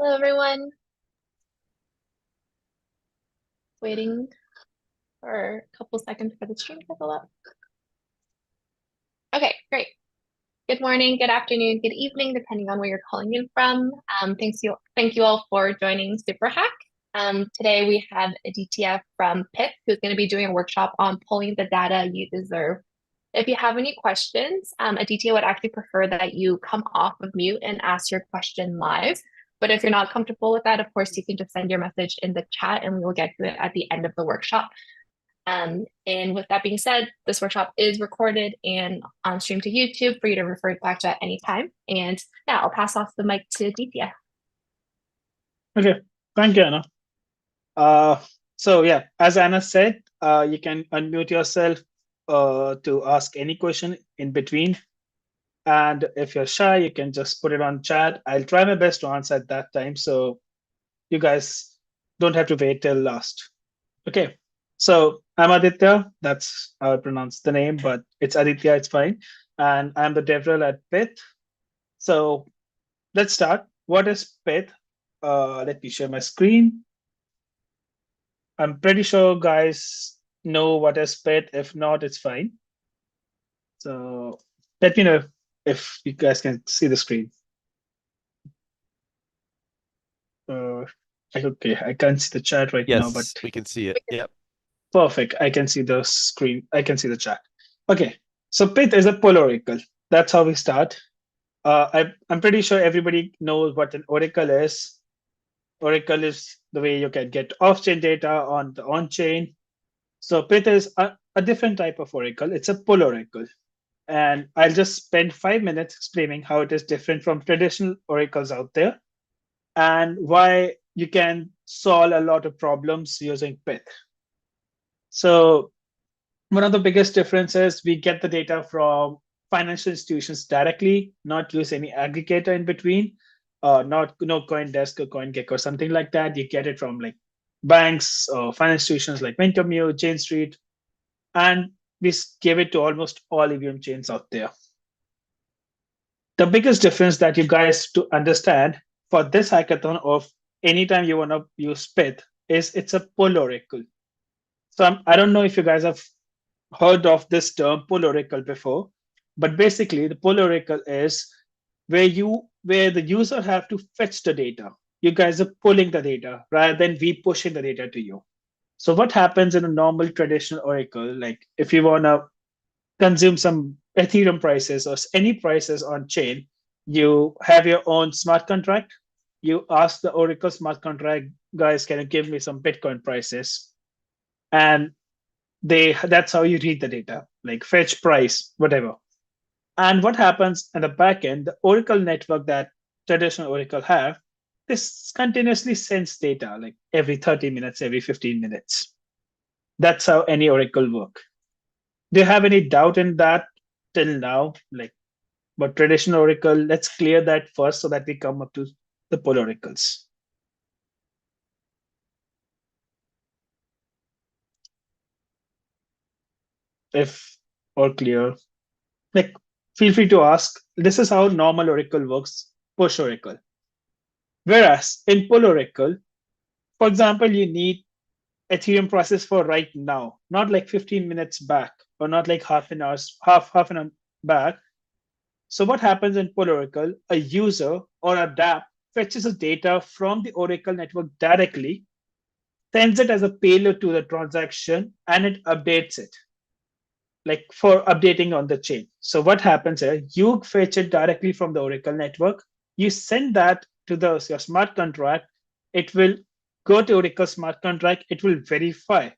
Hello, everyone. Waiting for a couple seconds for the stream to fill up. Okay, great. Good morning, good afternoon, good evening, depending on where you're calling in from. Thank you all for joining Superhack. Today we have Aditya from Pyth, who's going to be doing a workshop on pulling the data you deserve. If you have any questions, Aditya would actually prefer that you come off of mute and ask your question live. But if you're not comfortable with that, of course, you can just send your message in the chat and we will get to it at the end of the workshop. And with that being said, this workshop is recorded and on stream to YouTube for you to refer back to at any time. And yeah, I'll pass off the mic to Aditya. Okay, thank you, Anna. So yeah, as Anna said, you can unmute yourself to ask any question in between. And if you're shy, you can just put it on chat. I'll try my best to answer at that time. So you guys don't have to wait till last. Okay, so I'm Aditya. That's how I pronounce the name, but it's Aditya, it's fine. And I'm the DevRel at Pyth. So let's start. What is Pyth? Let me share my screen. I'm pretty sure guys know what is Pyth. If not, it's fine. So let me know if you guys can see the screen. Okay, I can't see the chat right now, but we can see it. Yep. Perfect. I can see the screen. I can see the chat. Okay, so Pyth is a pull oracle. That's how we start. I'm pretty sure everybody knows what an oracle is. Oracle is the way you can get off-chain data on the on-chain. So Pyth is a different type of oracle. It's a pull oracle. And I'll just spend 5 minutes explaining how it is different from traditional oracles out there and why you can solve a lot of problems using Pyth. So one of the biggest differences, we get the data from financial institutions directly, not use any aggregator in between, not no CoinDesk or CoinGecko or something like that. You get it from like banks or financial institutions like Wintermute, Jane Street, and we give it to almost all EVM chains out there. The biggest difference that you guys to understand for this hackathon of anytime you want to use Pyth is it's a pull oracle. So I don't know if you guys have heard of this term pull oracle before, but basically the pull oracle is where the user have to fetch the data. You guys are pulling the data rather than we pushing the data to you. So what happens in a normal traditional oracle, like if you want to consume some Ethereum prices or any prices on chain, you have your own smart contract. You ask the Oracle smart contract guys, can you give me some Bitcoin prices? And that's how you read the data, like fetch price, whatever. And what happens in the backend, the Oracle network that traditional Oracle have, this continuously sends data like every 30 minutes, every 15 minutes. That's how any Oracle work. Do you have any doubt in that till now? Like, but traditional Oracle, let's clear that first so that we come up to the pull oracles. If all clear, like feel free to ask. This is how normal Oracle works, push Oracle. Whereas in pull Oracle, for example, you need Ethereum process for right now, not like 15 minutes back or not like half an hour back. So what happens in pull Oracle? A user or a dApp fetches the data from the Oracle network directly, sends it as a payload to the transaction, and it updates it, like for updating on the chain. So what happens is you fetch it directly from the Oracle network, you send that to your smart contract, it will go to Oracle smart contract, it will verify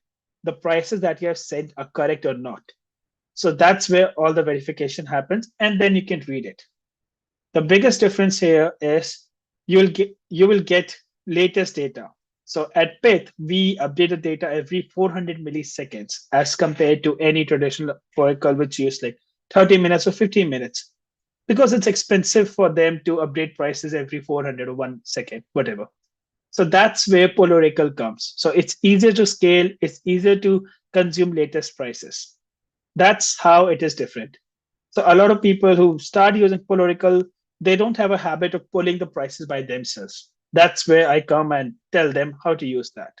the prices that you have sent are correct or not. So that's where all the verification happens, and then you can read it. The biggest difference here is you will get latest data. So at Pyth, we update the data every 400 milliseconds as compared to any traditional Oracle, which use like 30 minutes or 15 minutes, because it's expensive for them to update prices every 400 or 1 second, whatever. So that's where Pull Oracle comes. So it's easier to scale, it's easier to consume latest prices. That's how it is different. So a lot of people who start using Pull Oracle, they don't have a habit of pulling the prices by themselves. That's where I come and tell them how to use that.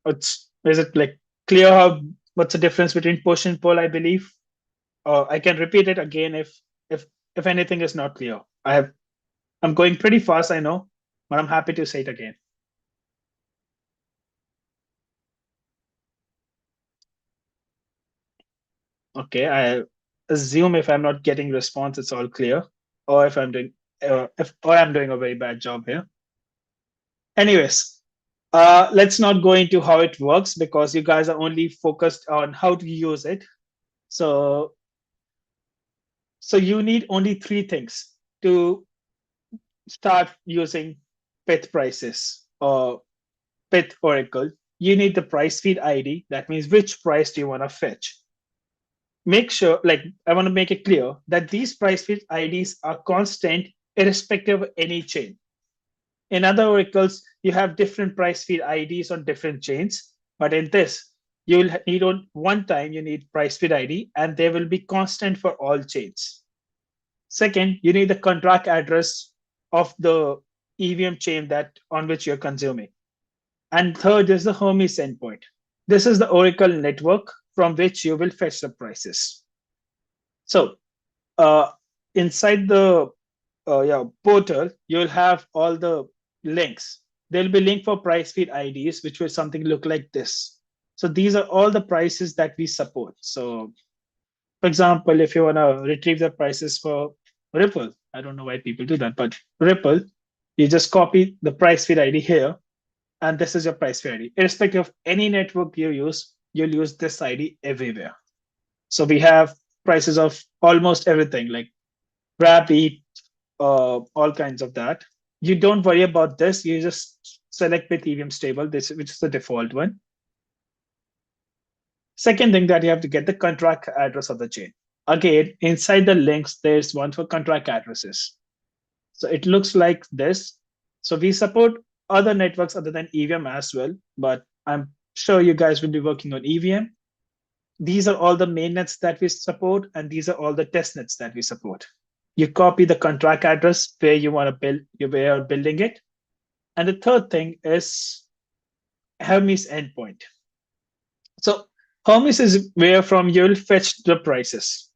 Is it like clear how what's the difference between push and pull, I believe? I can repeat it again if if anything is not clear. I'm going pretty fast, I know, but I'm happy to say it again. Okay, I assume if I'm not getting response, it's all clear, or if I'm doing or I'm doing a very bad job here. Anyways, let's not go into how it works because you guys are only focused on how to use it. So so you need only three things to start using Pyth prices or Pyth Oracle. You need the price feed ID. That means which price do you want to fetch? Make sure, like, I want to make it clear that these price feed IDs are constant irrespective of any chain. In other oracles, you have different price feed IDs on different chains, but in this, you will need on one time you need price feed ID, and they will be constant for all chains. Second, you need the contract address of the EVM chain that on which you're consuming. And third is the Hermes endpoint. This is the Oracle network from which you will fetch the prices. So uh, inside the portal, you'll have all the links. There'll be link for price feed IDs, which will something look like this. So these are all the prices that we support. So for example, if you want to retrieve the prices for Ripple, I don't know why people do that, but Ripple, you just copy the price feed ID here, and this is your price feed ID. Irrespective of any network you use, you'll use this ID everywhere. So we have prices of almost everything like Grab, Eat, all kinds of that. You don't worry about this. You just select with EVM stable, this which is the default one. Second thing that you have to get the contract address of the chain. Again, inside the links, there's one for contract addresses. So it looks like this. So we support other networks other than EVM as well, but I'm sure you guys will be working on EVM. These are all the main nets that we support, and these are all the test nets that we support. You copy the contract address where you want to build, where you're building it. And the third thing is Hermes endpoint. So Hermes is where from you'll fetch the prices.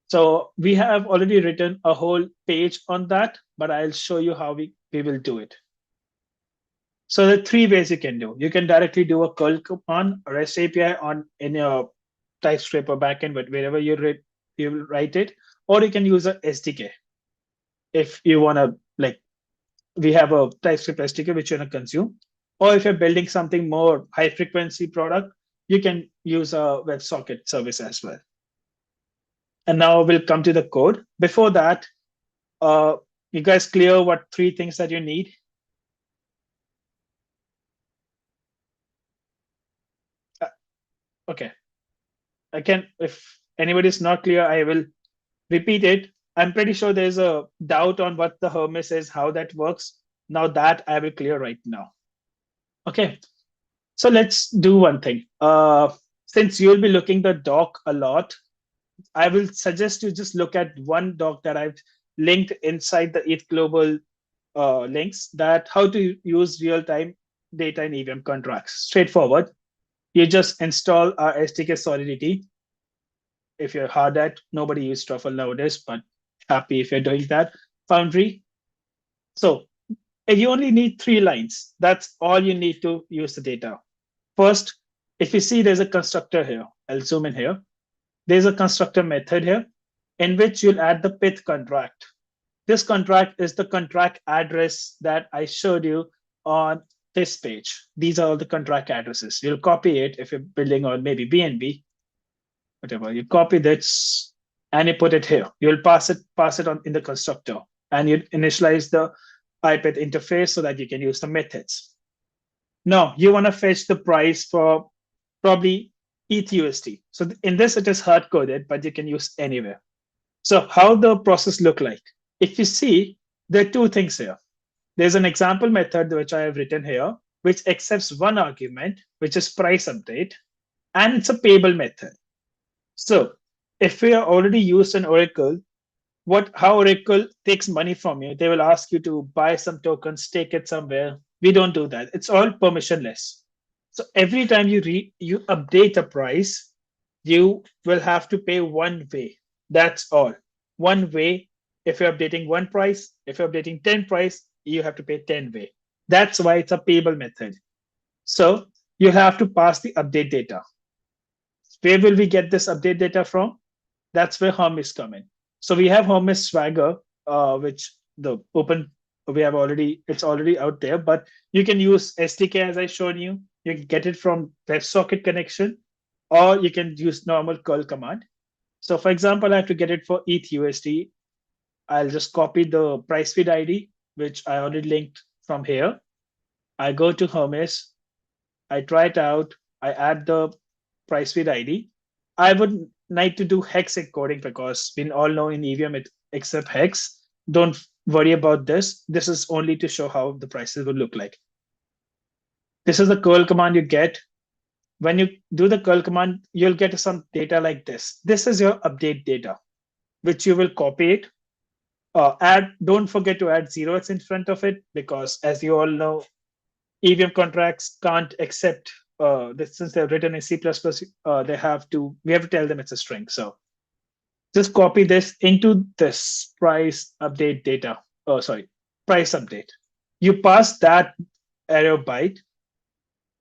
So we have already written a whole page on that, but I'll show you how we will do it. So there are three ways you can do. You can directly do a curl command or REST API on in your TypeScript or backend, but wherever you write it, or you can use a SDK if you want to, like, we have a TypeScript SDK which you want to consume, or if you're building something more high frequency product, you can use a WebSocket service as well. And now we'll come to the code. Before that, you guys clear what three things that you need? Okay, I can, if anybody's not clear, I will repeat it. I'm pretty sure there's a doubt on what the Hermes is, how that works. Now that I will clear right now. Okay, so let's do one thing. Since you'll be looking the doc a lot, I will suggest you just look at one doc that I've linked inside the ETH Global links, that how to use real-time data in EVM contracts. Straightforward. You just install our SDK Solidity. If you're hard at, nobody uses Truffle nowadays, but happy if you're doing that. Foundry. So if you only need 3 lines, that's all you need to use the data. First, if you see there's a constructor here, I'll zoom in here. There's a constructor method here in which you'll add the Pyth contract. This contract is the contract address that I showed you on this page. These are all the contract addresses. You'll copy it if you're building on maybe BNB, whatever. You copy this and you put it here. You'll pass it on in the constructor, and you initialize the IPyth interface so that you can use the methods. Now you want to fetch the price for probably ETHUSD. So in this, it is hard coded, but you can use anywhere. So how the process look like? If you see, there are 2 things here. There's an example method which I have written here, which accepts one argument, which is price update, and it's a payable method. So if we are already used an Oracle, how Oracle takes money from you. They will ask you to buy some tokens, take it somewhere. We don't do that. It's all permissionless. So every time you update a price, you will have to pay one way. That's all. One way. If you're updating one price, if you're updating 10 price, you have to pay 10 way. That's why it's a payable method. So you have to pass the update data. Where will we get this update data from? That's where Hermes come in. So we have Hermes Swagger, which the open we have already, it's already out there, but you can use SDK as I showed you. You can get it from WebSocket connection, or you can use normal curl command. So for example, I have to get it for ETH USD. I'll just copy the price feed ID, which I already linked from here. I go to Hermes, I try it out, I add the price feed ID. I would like to do hex encoding because we all know in EVM it accepts hex. Don't worry about this. This is only to show how the prices will look like. This is the curl command you get. When you do the curl command, you'll get some data like this. This is your update data, which you will copy it. Don't forget to add 0x in front of it because as you all know, EVM contracts can't accept this since they're written in C++. We have to tell them it's a string. So just copy this into this price update data. Oh, sorry, price update. You pass that arrow byte.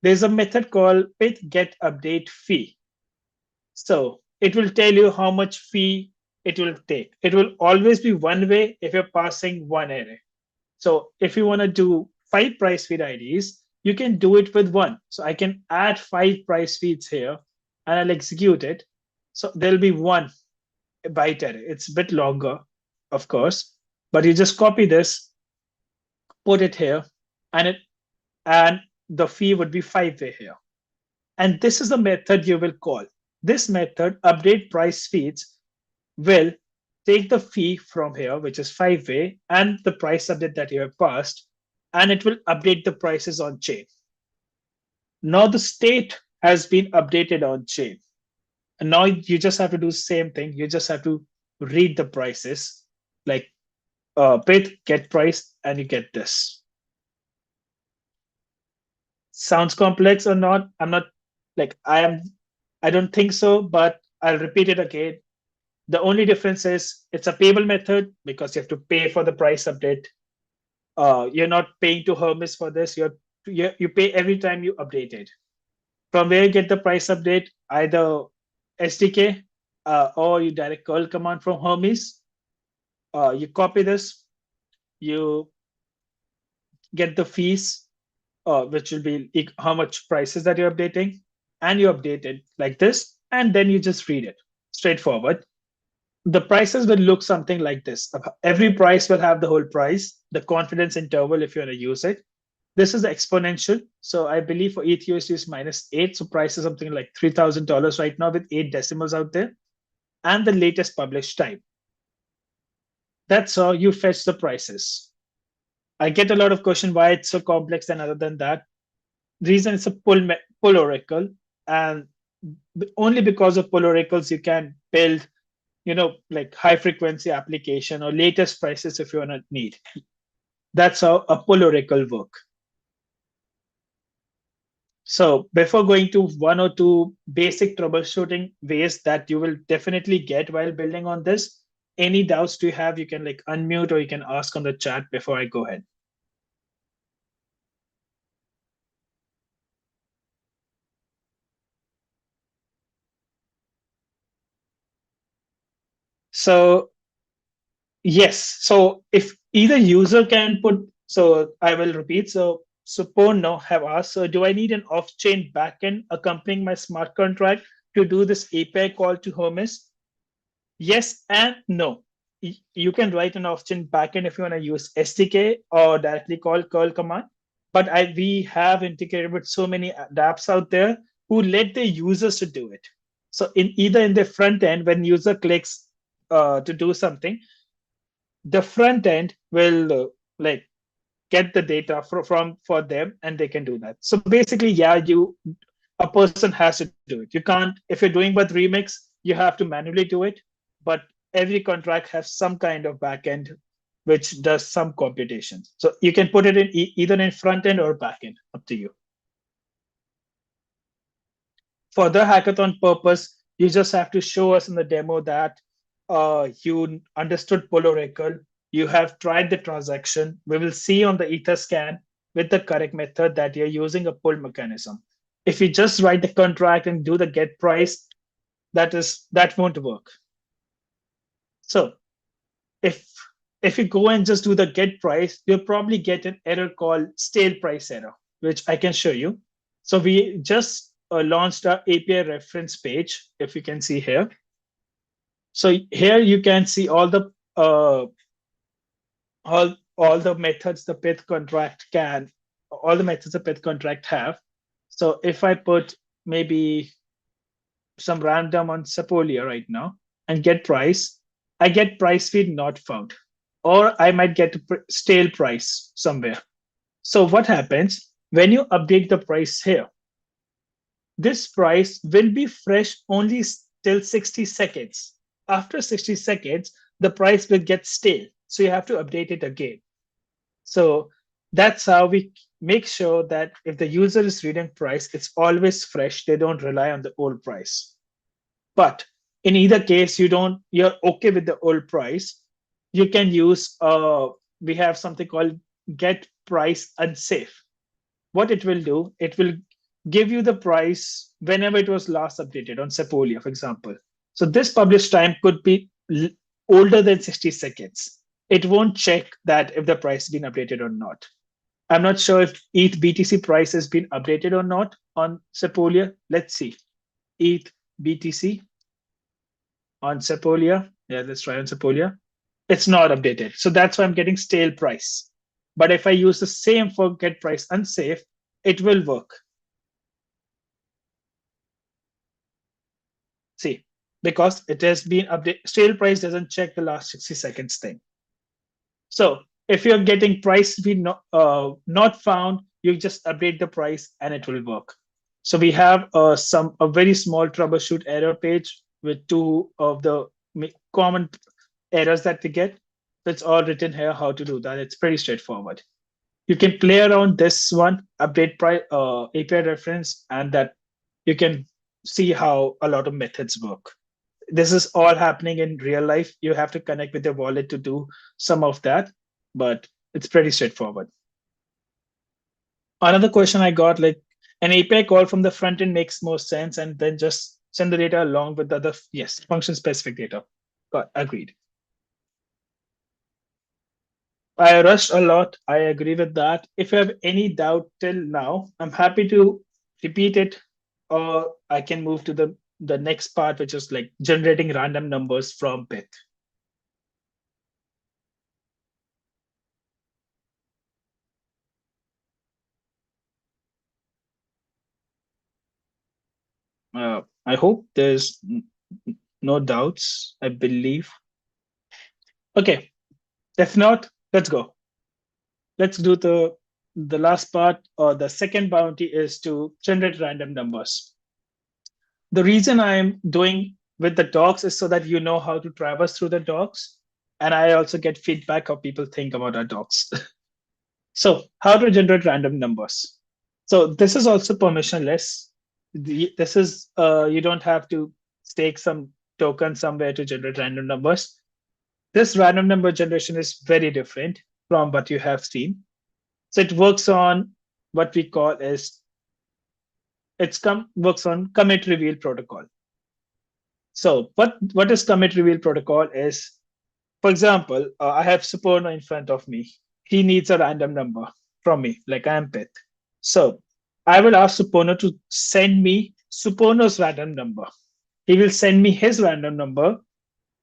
There's a method called Pyth get update fee. So it will tell you how much fee it will take. It will always be one way if you're passing one array. So if you want to do 5 price feed IDs, you can do it with one. So I can add 5 price feeds here and I'll execute it. So there'll be one byte array. It's a bit longer, of course, but you just copy this, put it here, and the fee would be 5-way here. And this is the method you will call. This method, update price feeds, will take the fee from here, which is 5-way, and the price update that you have passed, and it will update the prices on chain. Now the state has been updated on chain. And now you just have to do the same thing. You just have to read the prices, like Pyth get price, and you get this. Sounds complex or not? I'm not like I don't think so, but I'll repeat it again. The only difference is it's a payable method because you have to pay for the price update. You're not paying to Hermes for this. You pay every time you update it. From where you get the price update, either SDK or you direct curl command from Hermes. You copy this, you get the fees, which will be how much prices that you're updating, and you update it like this, and then you just read it. Straightforward. The prices will look something like this. Every price will have the whole price, the confidence interval if you want to use it. This is the exponential. So I believe for ETH USD is -8. So price is something like $3,000 right now with 8 decimals out there. And the latest published time. That's how you fetch the prices. I get a lot of question why it's so complex, and other than that, the reason it's a pull oracle, and only because of pull oracles you can build, like high frequency application or latest prices if you want to need. That's how a pull oracle work. So before going to one or two basic troubleshooting ways that you will definitely get while building on this, any doubts do you have, you can like unmute or you can ask on the chat before I go ahead. So yes, so if either user can put, so I will repeat. So Porno have asked, so do I need an off-chain backend accompanying my smart contract to do this API call to Hermes? Yes and no. You can write an off-chain backend if you want to use SDK or directly call curl command. But we have integrated with so many dApps out there who let the users to do it. So in the front end, when user clicks to do something, the front end will like get the data for them, and they can do that. So basically, yeah, a person has to do it. You can't, if you're doing with remix, you have to manually do it. But every contract has some kind of backend which does some computation. So you can put it in either in front end or back end, up to you. For the hackathon purpose, you just have to show us in the demo that you understood Pull Oracle, you have tried the transaction. We will see on the ether scan with the correct method that you're using a pull mechanism. If you just write the contract and do the get price, that won't work. So if if you go and just do the get price, you'll probably get an error called stale price error, which I can show you. So we just launched our API reference page, if you can see here. So here you can see all the methods the Pyth contract can, all the methods the Pyth contract have. So if I put maybe some random on Sepolia right now and get price, I get price feed not found, or I might get a stale price somewhere. So what happens when you update the price here? This price will be fresh only till 60 seconds. After 60 seconds, the price will get stale. So you have to update it again. So that's how we make sure that if the user is reading price, it's always fresh. They don't rely on the old price. But in either case, you're okay with the old price, you can use we have something called get price unsafe. What it will do, it will give you the price whenever it was last updated on Sepolia, for example. So this published time could be older than 60 seconds. It won't check that if the price has been updated or not. I'm not sure if ETH BTC price has been updated or not on Sepolia. Let's see. ETH BTC on Sepolia. Yeah, let's try on Sepolia. It's not updated. So that's why I'm getting stale price. But if I use the same for get price unsafe, it will work. See, because it has been updated, stale price doesn't check the last 60 seconds thing. So if you're getting price be not found, you just update the price and it will work. So we have a very small troubleshoot error page with two of the common errors that we get. It's all written here how to do that. It's pretty straightforward. You can play around this one, update API reference, and that you can see how a lot of methods work. This is all happening in real life. You have to connect with your wallet to do some of that, but it's pretty straightforward. Another question I got, like an API call from the front end makes more sense, and then just send the data along with the other, yes, function specific data. Got agreed. I rushed a lot. I agree with that. If you have any doubt till now, I'm happy to repeat it, or I can move to the next part, which is like generating random numbers from Pyth. I hope there's no doubts, I believe. Okay, if not, let's go. Let's do the last part, or the second bounty is to generate random numbers. The reason I'm doing with the docs is so that you know how to traverse through the docs. And I also get feedback how people think about our docs. So how to generate random numbers. So this is also permissionless. This is, you don't have to stake some token somewhere to generate random numbers. This random number generation is very different from what you have seen. So it works on what we call as, works on commit reveal protocol. So what is commit reveal protocol is, for example, I have Suporno in front of me. He needs a random number from me, like I am Pyth. So I will ask Suporno to send me Suporno's random number. He will send me his random number,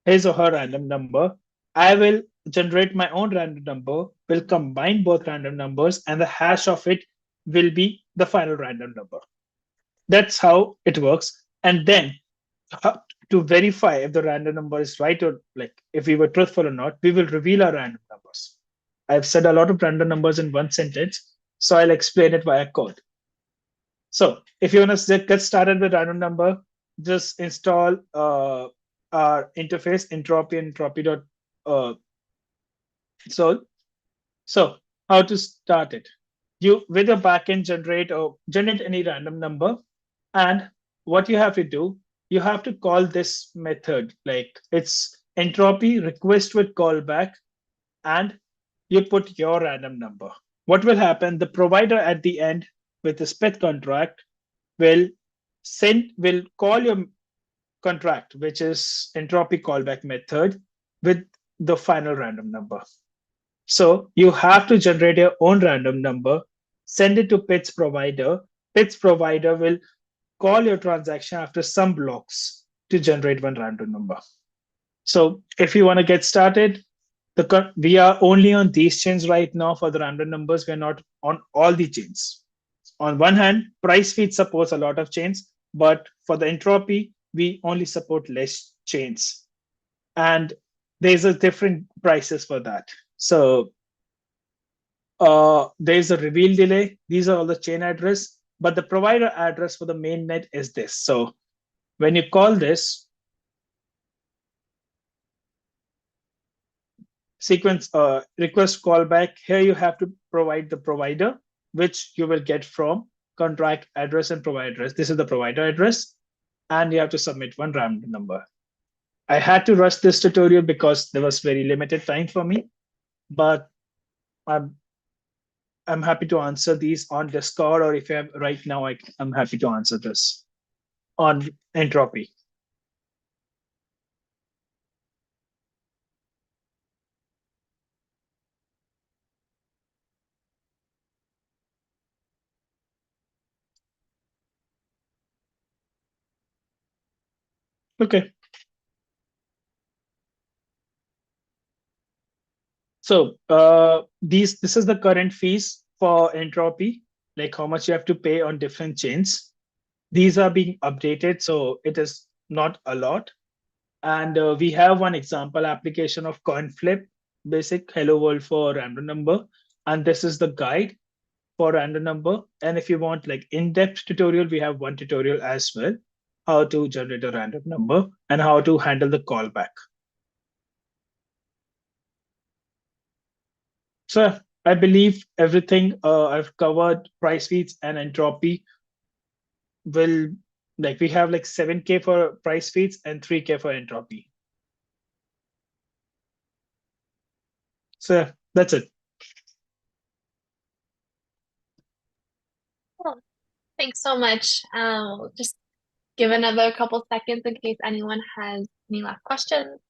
his or her random number. I will generate my own random number, will combine both random numbers, and the hash of it will be the final random number. That's how it works. And then to verify if the random number is right, or like if we were truthful or not, we will reveal our random numbers. I've said a lot of random numbers in one sentence, so I'll explain it via code. So if you want to get started with random number, just install our interface entropy and entropy dot sol. So how to start it? You with your backend generate any random number, and what you have to do, you have to call this method like it's entropy request with callback, and you put your random number. What will happen? The provider at the end with the Pyth contract will will call your contract, which is entropy callback method, with the final random number. So you have to generate your own random number, send it to Pyth's provider. Pyth's provider will call your transaction after some blocks to generate one random number. So if you want to get started, we are only on these chains right now for the random numbers. We're not on all the chains. On one hand, price feed supports a lot of chains, but for the entropy, we only support less chains. And there's a different prices for that. So there's a reveal delay. These are all the chain address, but the provider address for the main net is this. So when you call this sequence request callback, here you have to provide the provider, which you will get from contract address and provider address. This is the provider address, and you have to submit one random number. I had to rush this tutorial because there was very limited time for me, but I'm happy to answer these on Discord, or if you have right now, I'm happy to answer this on entropy. Okay. So this is the current fees for entropy, like how much you have to pay on different chains. These are being updated, so it is not a lot. And we have one example application of coin flip, basic hello world for random number. And this is the guide for random number. And if you want like in-depth tutorial, we have one tutorial as well, how to generate a random number and how to handle the callback. So I believe everything I've covered, price feeds and entropy will, like we have like 7K for price feeds and 3K for entropy. So that's it. Cool. Thanks so much. Just give another couple seconds in case anyone has any last questions.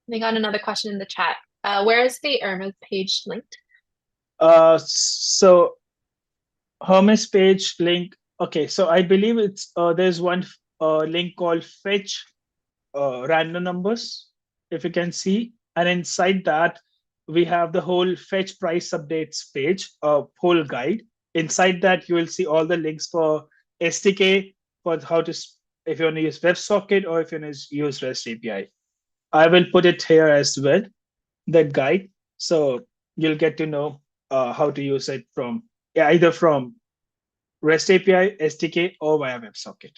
We got another question in the chat. Where is the Irma's page linked? So Hermes page link. Okay, so I believe it's there's one link called fetch random numbers, if you can see, and inside that we have the whole fetch price updates page, whole guide. Inside that you will see all the links for SDK, for how to, if you want to use WebSocket or if you want to use REST API. I will put it here as well, that guide, so you'll get to know how to use it from either from REST API, SDK, or via WebSocket.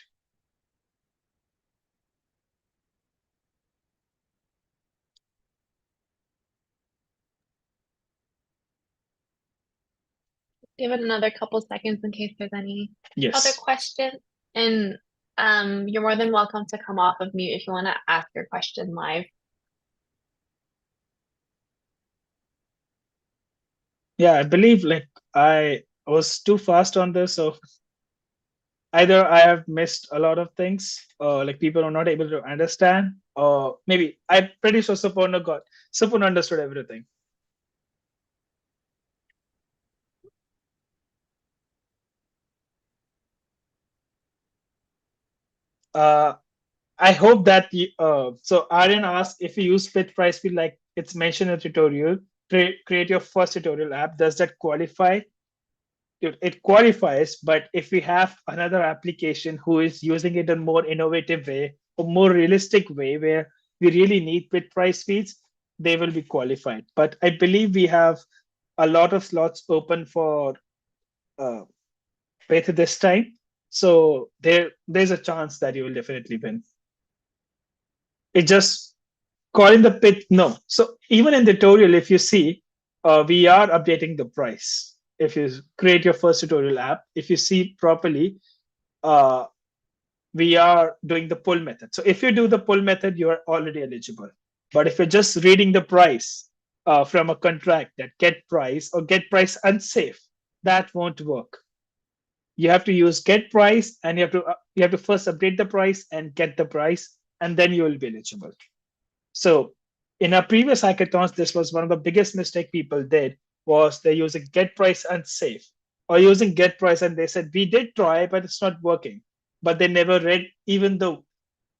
Give it another couple seconds in case there's any other Yes. questions. And you're more than welcome to come off of mute if you want to ask your question live. Yeah, I believe like I was too fast on this, so either I have missed a lot of things, or like people are not able to understand, or maybe I'm pretty sure Supun understood everything. Uh, I hope that so Aryan asked if you use Pyth price feed like it's mentioned in the tutorial, create your first tutorial app. Does that qualify? It qualifies, but if we have another application who is using it in a more innovative way, a more realistic way, where we really need Pyth price feeds, they will be qualified. But I believe we have a lot of slots open for uh, Pyth this time, so there's a chance that you will definitely win. it just calling the Pyth. No. So even in the tutorial, if you see, we are updating the price. If you create your first tutorial app, if you see properly, uh, we are doing the pull method. So if you do the pull method, you are already eligible. But if you're just reading the price from a contract, that get price or get price unsafe, that won't work. You have to use get price, and you have to first update the price and get the price, and then you will be eligible. So in our previous hackathons, this was one of the biggest mistake people did, was they're using get price unsafe, or using get price and they said we did try but it's not working, but they never read even the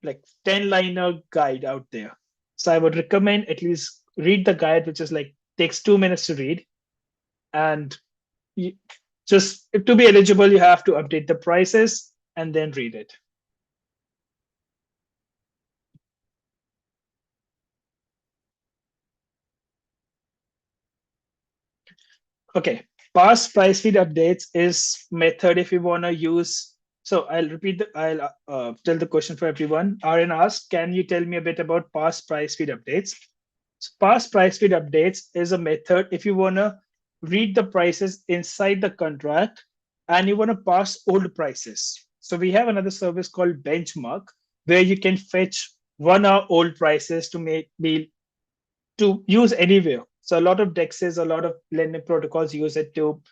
like 10-liner guide out there. So I would recommend at least read the guide, which is like takes 2 minutes to read. And you, just to be eligible, you have to update the prices and then read it. Okay, past price feed updates is method if you want to use. So I'll tell the question for everyone. Aaron asked, can you tell me a bit about past price feed updates? So past price feed updates is a method if you want to read the prices inside the contract and you want to pass old prices. So we have another service called Benchmark where you can fetch 1 hour old prices to make be to use anywhere. So a lot of DEXs, a lot of lending protocols use it to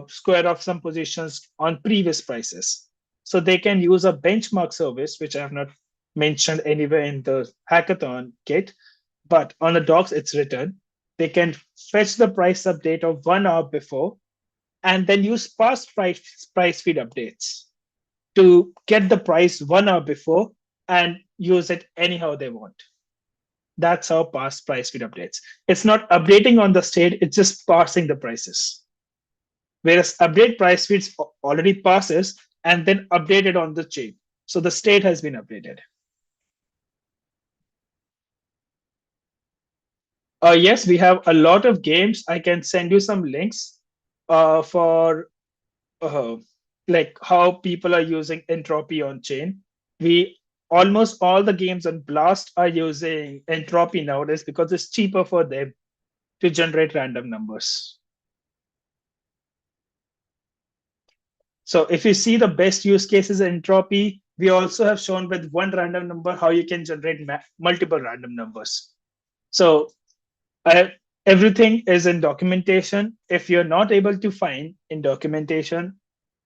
square off some positions on previous prices. So they can use a benchmark service, which I have not mentioned anywhere in the hackathon kit, but on the docs it's written. They can fetch the price update of 1 hour before and then use past price feed updates to get the price 1 hour before and use it anyhow they want. That's how past price feed updates. It's not updating on the state, it's just parsing the prices. Whereas update price feeds already passes and then updated on the chain. So the state has been updated. Yes, we have a lot of games. I can send you some links for uh, like how people are using entropy on chain. We almost all the games on Blast are using entropy nowadays because it's cheaper for them to generate random numbers. So if you see the best use cases in entropy, we also have shown with one random number how you can generate multiple random numbers. So everything is in documentation. If you're not able to find in documentation,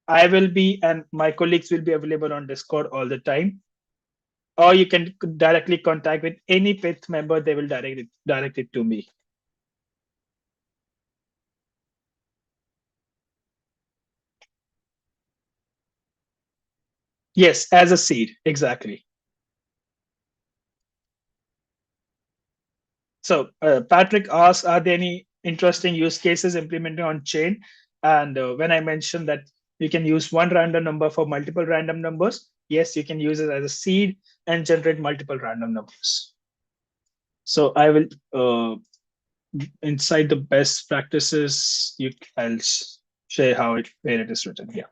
I will be and my colleagues will be available on Discord all the time. Or you can directly contact with any Pyth member, they will direct it to me. Yes, as a seed, exactly. So Patrick asked, are there any interesting use cases implemented on chain? And when I mentioned that you can use one random number for multiple random numbers, yes, you can use it as a seed and generate multiple random numbers. So I will, inside the best practices, I'll share where it is written. Yeah.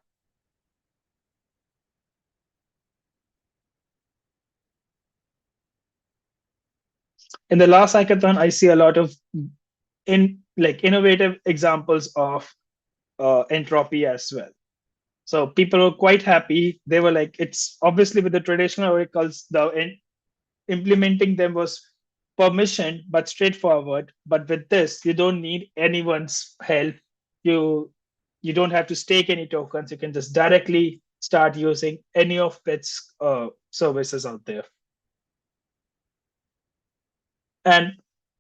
In the last hackathon, I see a lot of innovative examples of entropy as well. So people were quite happy. They were like, it's obviously with the traditional oracles, implementing them was permissioned but straightforward. But with this, you don't need anyone's help. You don't have to stake any tokens. You can just directly start using any of its services out there. And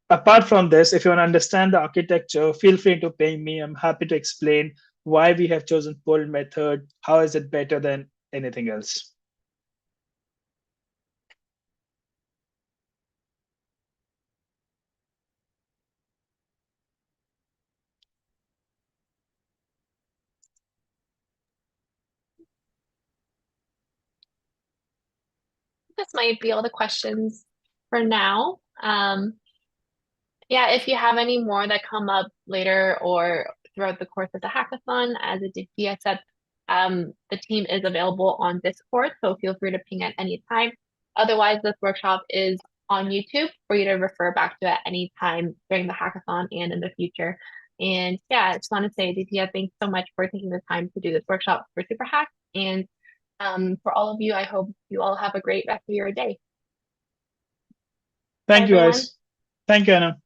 apart from this, if you want to understand the architecture, feel free to ping me. I'm happy to explain why we have chosen pull method. How is it better than anything else? This might be all the questions for now. Yeah, if you have any more that come up later or throughout the course of the hackathon, as Aditya said, the team is available on Discord, so feel free to ping at any time. Otherwise, this workshop is on YouTube for you to refer back to at any time during the hackathon and in the future. And yeah, I just want to say, Aditya, thanks so much for taking the time to do this workshop for Superhack. And for all of you, I hope you all have a great rest of your day. Bye, Thank you, everyone. guys. Thank you, Anna.